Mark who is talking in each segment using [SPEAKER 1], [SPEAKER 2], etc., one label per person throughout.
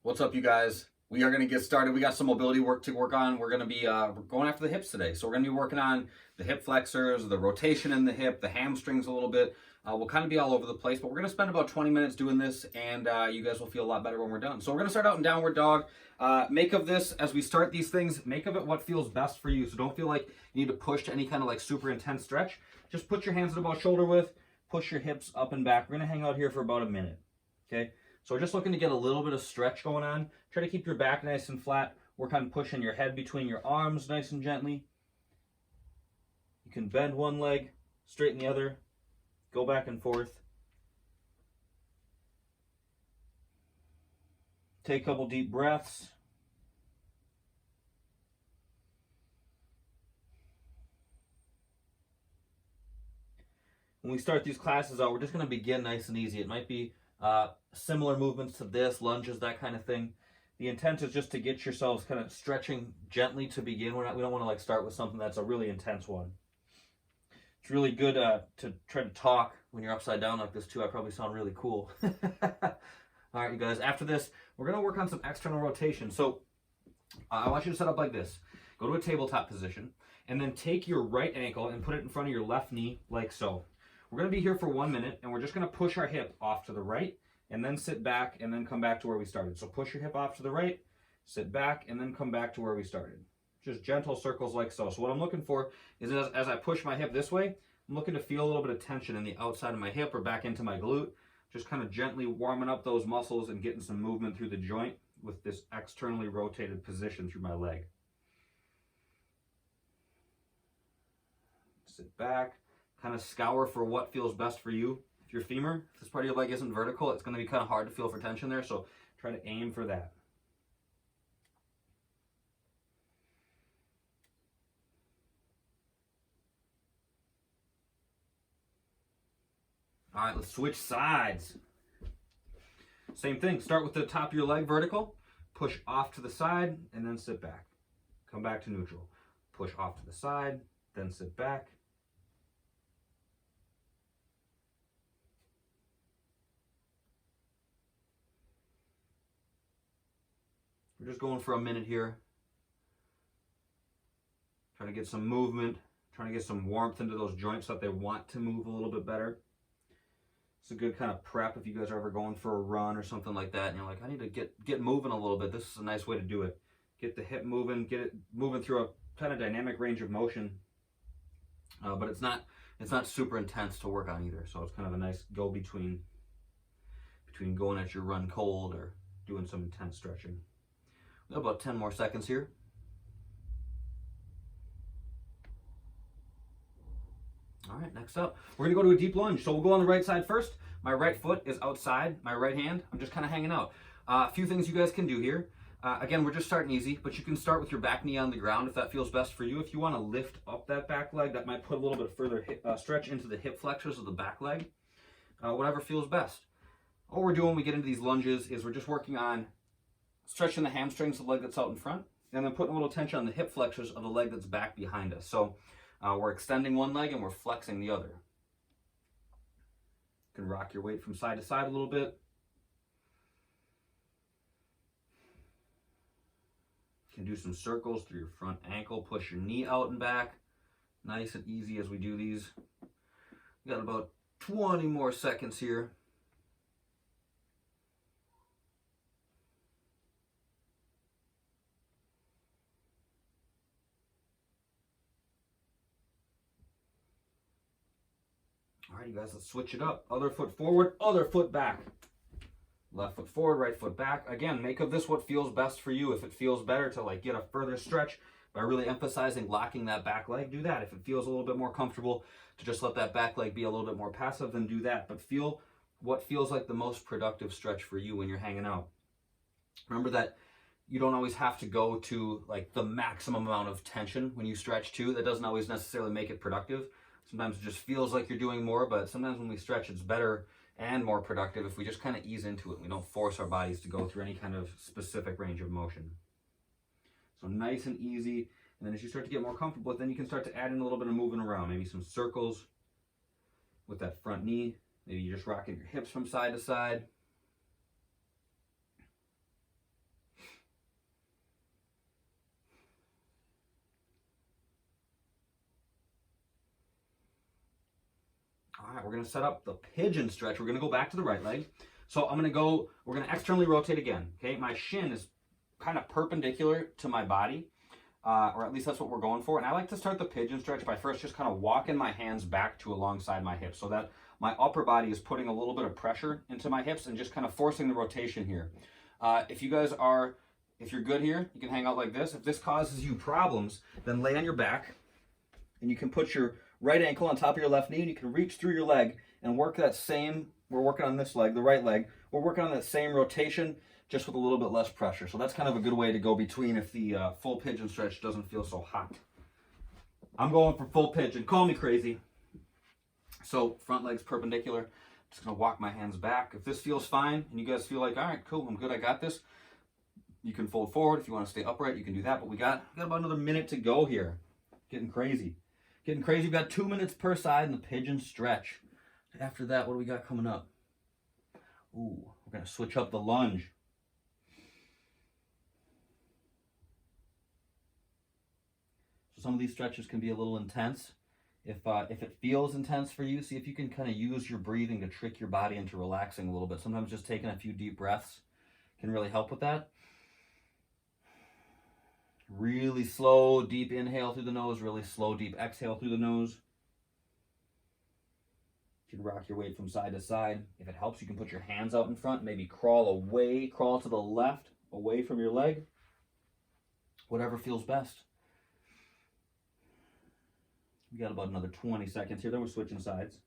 [SPEAKER 1] What's up, you guys? We are going to get started. We got some mobility work to work on. We're going to be going after the hips today. So we're going to be working on the hip flexors, the rotation in the hip, the hamstrings a little bit. We'll kind of be all over the place, but we're going to spend about 20 minutes doing this, and you guys will feel a lot better when we're done. So we're going to start out in downward dog. Make of this, as we start these things, make of it what feels best for you. So don't feel like you need to push to any kind of like super intense stretch. Just put your hands at about shoulder width, push your hips up and back. We're going to hang out here for about a minute, okay? So we're just looking to get a little bit of stretch going on. Try to keep your back nice and flat. Work on pushing your head between your arms nice and gently. You can bend one leg, straighten the other, go back and forth. Take a couple deep breaths. When we start these classes out, we're just going to begin nice and easy. It might be similar movements to this, lunges, that kind of thing. The intent is just to get yourselves kind of stretching gently to begin. We don't want to like start with something that's a really intense one. It's really good to try to talk when you're upside down like this too. I probably sound really cool. All right, you guys, after this, we're going to work on some external rotation. So I want you to set up like this. Go to a tabletop position, and then take your right ankle and put it in front of your left knee like so. We're going to be here for 1 minute, and we're just going to push our hip off to the right, and then sit back, and then come back to where we started. So push your hip off to the right, sit back, and then come back to where we started. Just gentle circles like so. So what I'm looking for is as I push my hip this way, I'm looking to feel a little bit of tension in the outside of my hip or back into my glute. Just kind of gently warming up those muscles and getting some movement through the joint with this externally rotated position through my leg. Sit back. Kind of scour for what feels best for you. If your femur, if this part of your leg isn't vertical, it's going to be kind of hard to feel for tension there, so try to aim for that. All right, let's switch sides. Same thing, start with the top of your leg vertical, push off to the side, and then sit back. Come back to neutral. Push off to the side, then sit back. We're just going for a minute here. Trying to get some movement, trying to get some warmth into those joints so that they want to move a little bit better. It's a good kind of prep if you guys are ever going for a run or something like that, and you're like, I need to get moving a little bit. This is a nice way to do it. Get the hip moving, get it moving through a kind of dynamic range of motion, but it's not super intense to work on either. So it's kind of a nice go between going at your run cold or doing some intense stretching. We have about 10 more seconds here. All right, next up, we're gonna go to a deep lunge. So we'll go on the right side first. My right foot is outside, my right hand, I'm just kind of hanging out. A few things you guys can do here. Again, we're just starting easy, but you can start with your back knee on the ground if that feels best for you. If you want to lift up that back leg, that might put a little bit further stretch into the hip flexors of the back leg. Whatever feels best. All we're doing when we get into these lunges is we're just working on stretching the hamstrings of the leg that's out in front, and then putting a little tension on the hip flexors of the leg that's back behind us. So we're extending one leg and we're flexing the other. You can rock your weight from side to side a little bit. You can do some circles through your front ankle, push your knee out and back. Nice and easy as we do these. We got about 20 more seconds here. All right, you guys, let's switch it up. Other foot forward, other foot back. Left foot forward, right foot back. Again, make of this what feels best for you. If it feels better to like get a further stretch by really emphasizing locking that back leg, do that. If it feels a little bit more comfortable to just let that back leg be a little bit more passive, then do that. But feel what feels like the most productive stretch for you when you're hanging out. Remember that you don't always have to go to like the maximum amount of tension when you stretch too. That doesn't always necessarily make it productive. Sometimes it just feels like you're doing more, but sometimes when we stretch, it's better and more productive if we just kind of ease into it. We don't force our bodies to go through any kind of specific range of motion. So nice and easy. And then as you start to get more comfortable, then you can start to add in a little bit of moving around, maybe some circles with that front knee. Maybe you're just rocking your hips from side to side. We're gonna set up the pigeon stretch. We're gonna go back to the right leg. So we're gonna externally rotate again, okay? My shin is kind of perpendicular to my body, or at least that's what we're going for. And I like to start the pigeon stretch by first just kind of walking my hands back to alongside my hips so that my upper body is putting a little bit of pressure into my hips and just kind of forcing the rotation here. If you're good here, you can hang out like this. If this causes you problems, then lay on your back and you can put your right ankle on top of your left knee and you can reach through your leg and work that same, we're working on this leg, the right leg, we're working on that same rotation just with a little bit less pressure. So that's kind of a good way to go between if the full pigeon stretch doesn't feel so hot. I'm going for full pigeon, call me crazy. So front leg's perpendicular, just gonna walk my hands back. If this feels fine and you guys feel like, all right, cool, I'm good, I got this, you can fold forward. If you want to stay upright, you can do that, but we got about another minute to go here. Getting crazy. We've got 2 minutes per side in the pigeon stretch. After that, what do we got coming up? Ooh, we're gonna switch up the lunge. So some of these stretches can be a little intense. If it feels intense for you, see if you can kind of use your breathing to trick your body into relaxing a little bit. Sometimes just taking a few deep breaths can really help with that. Really slow, deep inhale through the nose, really slow, deep exhale through the nose. You can rock your weight from side to side. If it helps, you can put your hands out in front, maybe crawl to the left, away from your leg. Whatever feels best. We got about another 20 seconds here, then we're switching sides.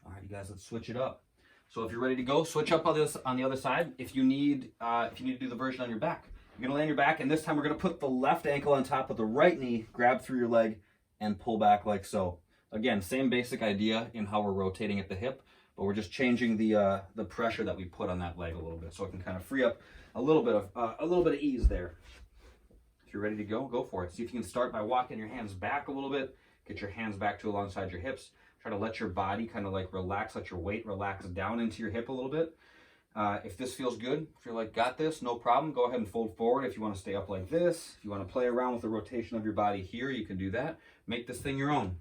[SPEAKER 1] All right, you guys, let's switch it up. So if you're ready to go, switch up on the other side. If you need to do the version on your back, you're gonna lay on your back, and this time we're gonna put the left ankle on top of the right knee, grab through your leg, and pull back like so. Again, same basic idea in how we're rotating at the hip, but we're just changing the pressure that we put on that leg a little bit, so it can kind of free up a little bit of ease there. If you're ready to go, go for it. See if you can start by walking your hands back a little bit. Get your hands back to alongside your hips. Try to let your body kind of like relax, let your weight relax down into your hip a little bit. If this feels good, if you're like, got this, no problem, go ahead and fold forward. If you want to stay up like this, if you want to play around with the rotation of your body here, you can do that. Make this thing your own.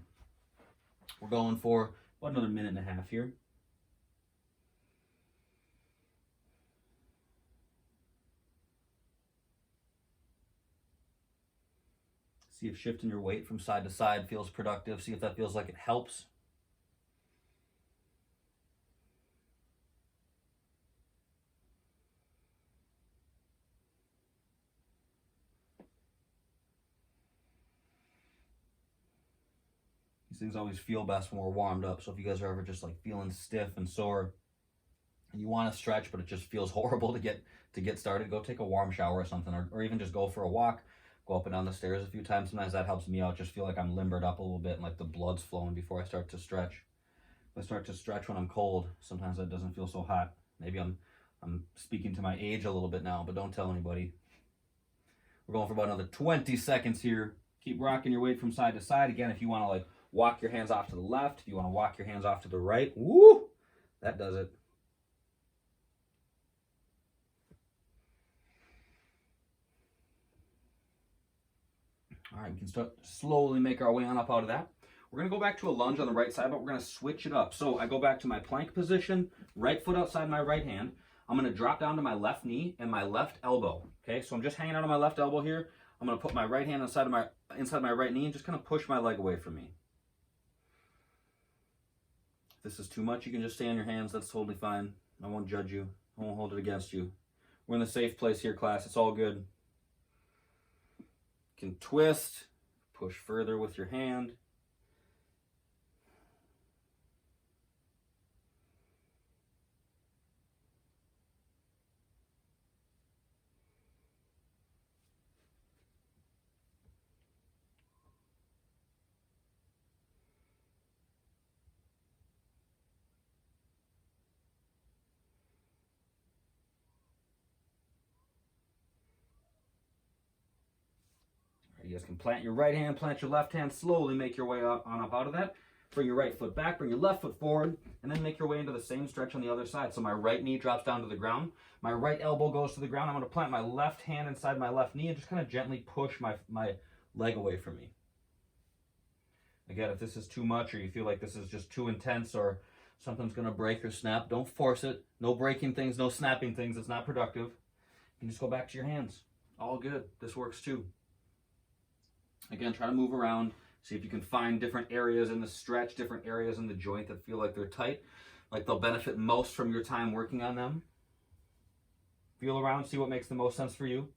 [SPEAKER 1] We're going for about another minute and a half here. See if shifting your weight from side to side feels productive. See if that feels like it helps. These things always feel best when we're warmed up. So if you guys are ever just like feeling stiff and sore and you want to stretch, but it just feels horrible to get started, go take a warm shower or something, or even just go for a walk, go up and down the stairs a few times. Sometimes that helps me out. Just feel like I'm limbered up a little bit and like the blood's flowing before I start to stretch. If I start to stretch when I'm cold, sometimes that doesn't feel so hot. Maybe I'm speaking to my age a little bit now, but don't tell anybody. We're going for about another 20 seconds here. Keep rocking your weight from side to side. Again, if you want to like walk your hands off to the left, if you want to walk your hands off to the right, woo, that does it. All right, we can start slowly make our way on up out of that. We're going to go back to a lunge on the right side, but we're going to switch it up. So I go back to my plank position, right foot outside my right hand. I'm going to drop down to my left knee and my left elbow. Okay, so I'm just hanging out on my left elbow here. I'm going to put my right hand inside my right knee and just kind of push my leg away from me. If this is too much, you can just stay on your hands. That's totally fine. I won't judge you. I won't hold it against you. We're in the safe place here, class. It's all good. You can twist, push further with your hand. You guys can plant your right hand, plant your left hand, slowly make your way on up out of that. Bring your right foot back, bring your left foot forward, and then make your way into the same stretch on the other side. So my right knee drops down to the ground. My right elbow goes to the ground. I'm going to plant my left hand inside my left knee and just kind of gently push my leg away from me. Again, if this is too much or you feel like this is just too intense or something's going to break or snap, don't force it. No breaking things, no snapping things. It's not productive. You can just go back to your hands. All good. This works too. Again, try to move around. See if you can find different areas in the stretch, different areas in the joint that feel like they're tight, like they'll benefit most from your time working on them. Feel around, see what makes the most sense for you.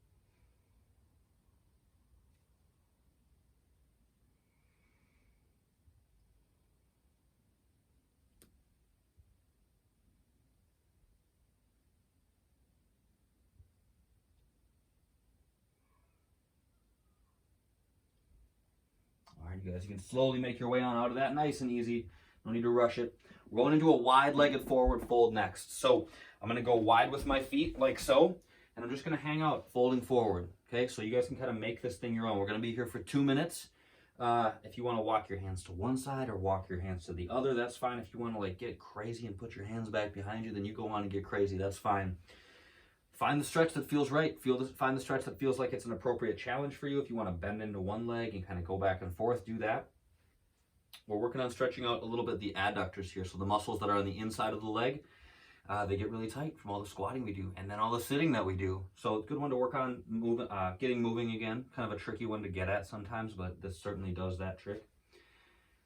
[SPEAKER 1] You guys, you can slowly make your way on out of that, nice and easy. No need to rush it. We're going into a wide-legged forward fold next. So I'm going to go wide with my feet like so, and I'm just going to hang out folding forward. Okay, so you guys can kind of make this thing your own. We're going to be here for 2 minutes. If you want to walk your hands to one side or walk your hands to the other, that's fine. If you want to like get crazy and put your hands back behind you, then you go on and get crazy. That's fine. Find the stretch that feels right. Find the stretch that feels like it's an appropriate challenge for you. If you want to bend into one leg and kind of go back and forth, do that. We're working on stretching out a little bit the adductors here. So the muscles that are on the inside of the leg, they get really tight from all the squatting we do and then all the sitting that we do. So it's a good one to work on getting moving again. Kind of a tricky one to get at sometimes, but this certainly does that trick.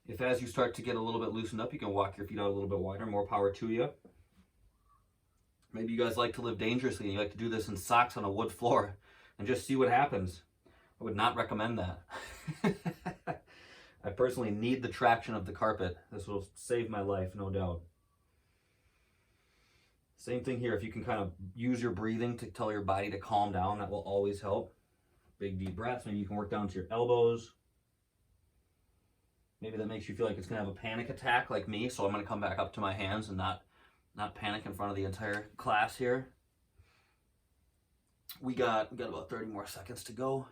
[SPEAKER 1] If as you start to get a little bit loosened up, you can walk your feet out a little bit wider. More power to you. Maybe you guys like to live dangerously and you like to do this in socks on a wood floor and just see what happens. I would not recommend that. I personally need the traction of the carpet. This will save my life, no doubt. Same thing here. If you can kind of use your breathing to tell your body to calm down, that will always help. Big deep breaths. Maybe you can work down to your elbows. Maybe that makes you feel like it's going to have a panic attack like me, so I'm going to come back up to my hands and not panic in front of the entire class here. We got about 30 more seconds to go.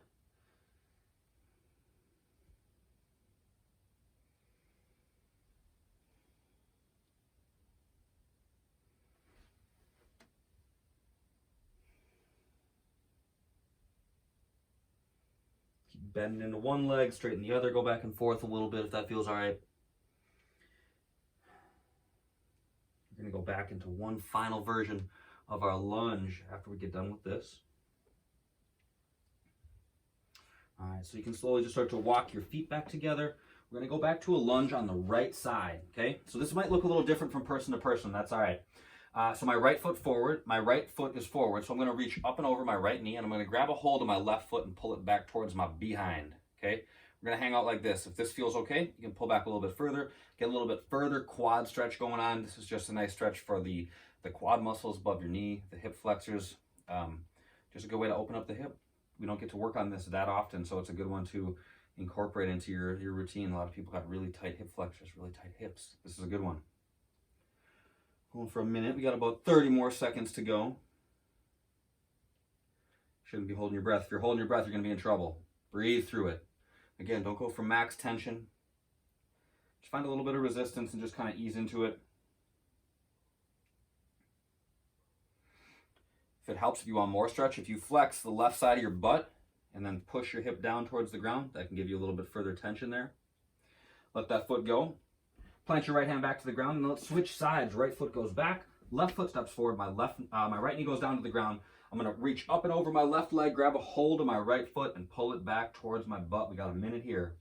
[SPEAKER 1] Keep bending into one leg, straighten the other, go back and forth a little bit if that feels all right. We're going to go back into one final version of our lunge after we get done with this. All right, so you can slowly just start to walk your feet back together. We're going to go back to a lunge on the right side, okay? So this might look a little different from person to person. That's all right. So my right foot forward, my right foot is forward, so I'm going to reach up and over my right knee, and I'm going to grab a hold of my left foot and pull it back towards my behind, okay? We're going to hang out like this. If this feels okay, you can pull back a little bit further, get a little bit further quad stretch going on. This is just a nice stretch for the quad muscles above your knee, the hip flexors. Just a good way to open up the hip. We don't get to work on this that often, so it's a good one to incorporate into your routine. A lot of people have really tight hip flexors, really tight hips. This is a good one. Going for a minute. We got about 30 more seconds to go. Shouldn't be holding your breath. If you're holding your breath, you're going to be in trouble. Breathe through it. Again, don't go for max tension. Just find a little bit of resistance and just kind of ease into it. If it helps, if you want more stretch, if you flex the left side of your butt and then push your hip down towards the ground, that can give you a little bit further tension there. Let that foot go. Plant your right hand back to the ground and let's switch sides. Right foot goes back, left foot steps forward, my right knee goes down to the ground. I'm going to reach up and over my left leg, grab a hold of my right foot, and pull it back towards my butt. We got a minute here.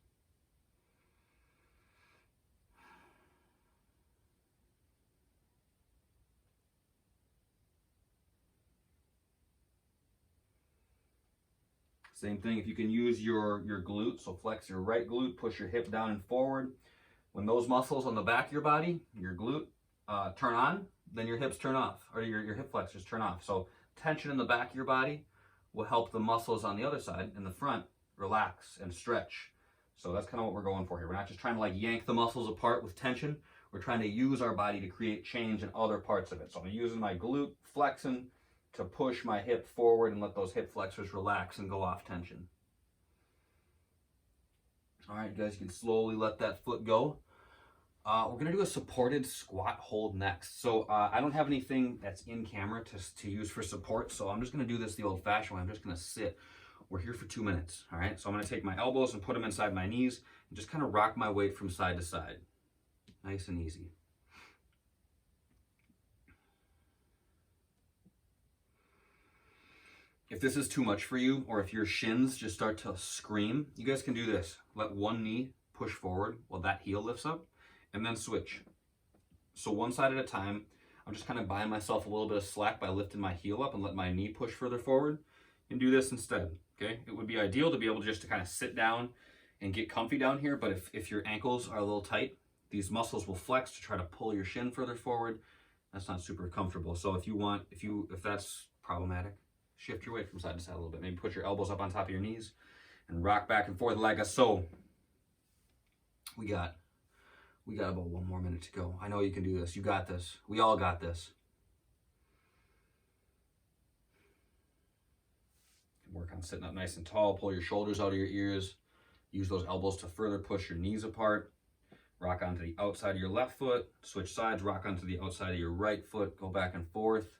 [SPEAKER 1] Same thing, if you can use your glute, so flex your right glute, push your hip down and forward. When those muscles on the back of your body, your glute, turn on, then your hips turn off, or your hip flexors turn off. So tension in the back of your body will help the muscles on the other side, in the front, relax and stretch. So that's kind of what we're going for here. We're not just trying to like yank the muscles apart with tension. We're trying to use our body to create change in other parts of it. So I'm using my glute, flexing to push my hip forward and let those hip flexors relax and go off tension. All right, guys, you can slowly let that foot go.
[SPEAKER 2] We're gonna do a supported squat hold next. So I don't have anything that's in camera to use for support, so I'm just gonna do this the old fashioned way. I'm just gonna sit. We're here for 2 minutes, all right? So I'm gonna take my elbows and put them inside my knees and just kind of rock my weight from side to side. Nice and easy. If this is too much for you, or if your shins just start to scream, you guys can do this. Let one knee push forward while that heel lifts up, and then switch. So one side at a time. I'm just kind of buying myself a little bit of slack by lifting my heel up and let my knee push further forward, and do this instead, okay? It would be ideal to be able just to kind of sit down and get comfy down here, but if your ankles are a little tight, these muscles will flex to try to pull your shin further forward. That's not super comfortable. So if that's problematic, shift your weight from side to side a little bit. Maybe put your elbows up on top of your knees and rock back and forth like so. We got about 1 more minute to go. I know you can do this. You got this. We all got this. Work on sitting up nice and tall. Pull your shoulders out of your ears. Use those elbows to further push your knees apart. Rock onto the outside of your left foot. Switch sides. Rock onto the outside of your right foot. Go back and forth.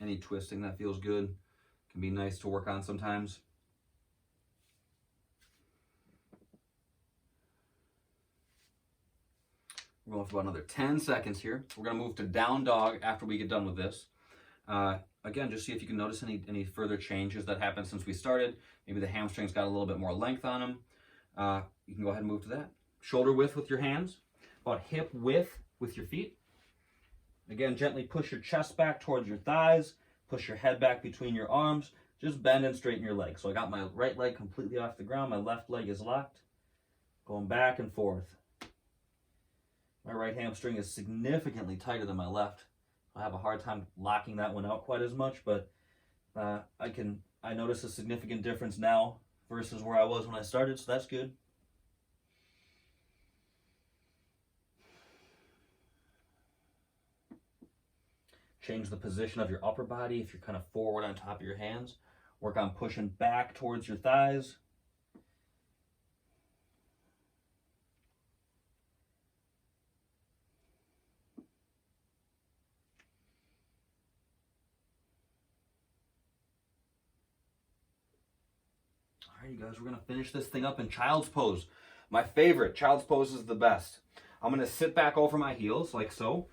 [SPEAKER 2] Any twisting that feels good can be nice to work on sometimes. We're going for about another 10 seconds here. We're going to move to down dog after we get done with this. Again, just see if you can notice any further changes that happened since we started. Maybe the hamstrings got a little bit more length on them. You can go ahead and move to that. Shoulder width with your hands, about hip width with your feet. Again, gently push your chest back towards your thighs, push your head back between your arms, just bend and straighten your legs. So I got my right leg completely off the ground, my left leg is locked, going back and forth. My right hamstring is significantly tighter than my left. I have a hard time locking that one out quite as much, but I notice a significant difference now versus where I was when I started, so that's good. Change the position of your upper body if you're kind of forward on top of your hands. Work on pushing back towards your thighs. All right, you guys, we're going to finish this thing up in child's pose. My favorite. Child's pose is the best. I'm going to sit back over my heels like so.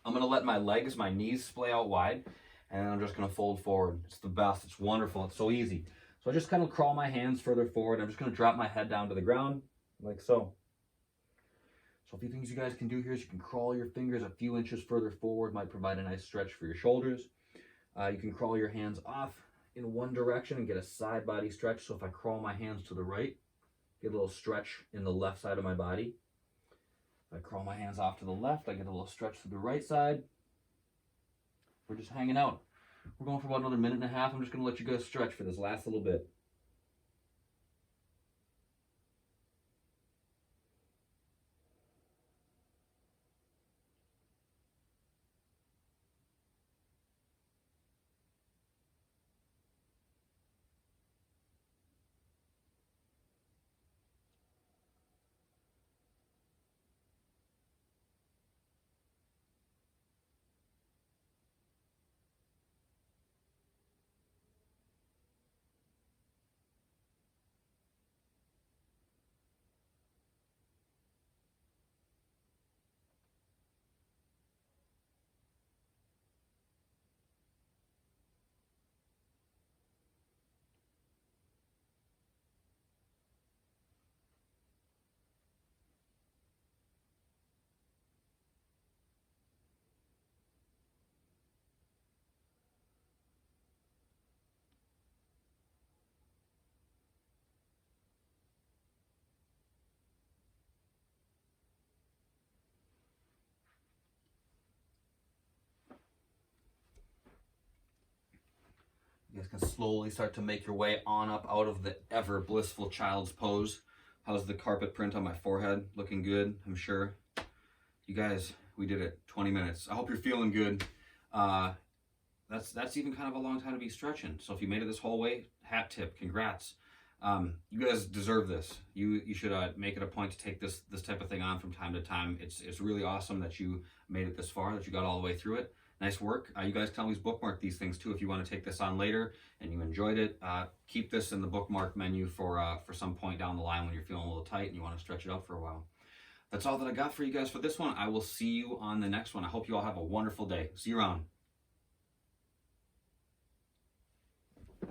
[SPEAKER 2] I'm going to let my legs, my knees splay out wide, and I'm just going to fold forward. It's the best. It's wonderful. It's so easy. So I just kind of crawl my hands further forward. I'm just going to drop my head down to the ground like so. So a few things you guys can do here is you can crawl your fingers a few inches further forward. Might provide a nice stretch for your shoulders. You can crawl your hands off in one direction and get a side body stretch. So if I crawl my hands to the right, get a little stretch in the left side of my body. If I crawl my hands off to the left, I get a little stretch to the right side. We're just hanging out. We're going for about another minute and a half. I'm just going to let you guys stretch for this last little bit. You guys can slowly start to make your way on up out of the ever blissful child's pose. How's the carpet print on my forehead? Looking good, I'm sure. You guys, we did it. 20 minutes. I hope you're feeling good. That's even kind of a long time to be stretching. So if you made it this whole way, hat tip, congrats. You guys deserve this. You should make it a point to take this type of thing on from time to time. It's really awesome that you made it this far, that you got all the way through it. Nice work. You guys can always bookmark these things too if you want to take this on later and you enjoyed it. Keep this in the bookmark menu for some point down the line when you're feeling a little tight and you want to stretch it out for a while. That's all that I got for you guys for this one. I will see you on the next one. I hope you all have a wonderful day. See you around.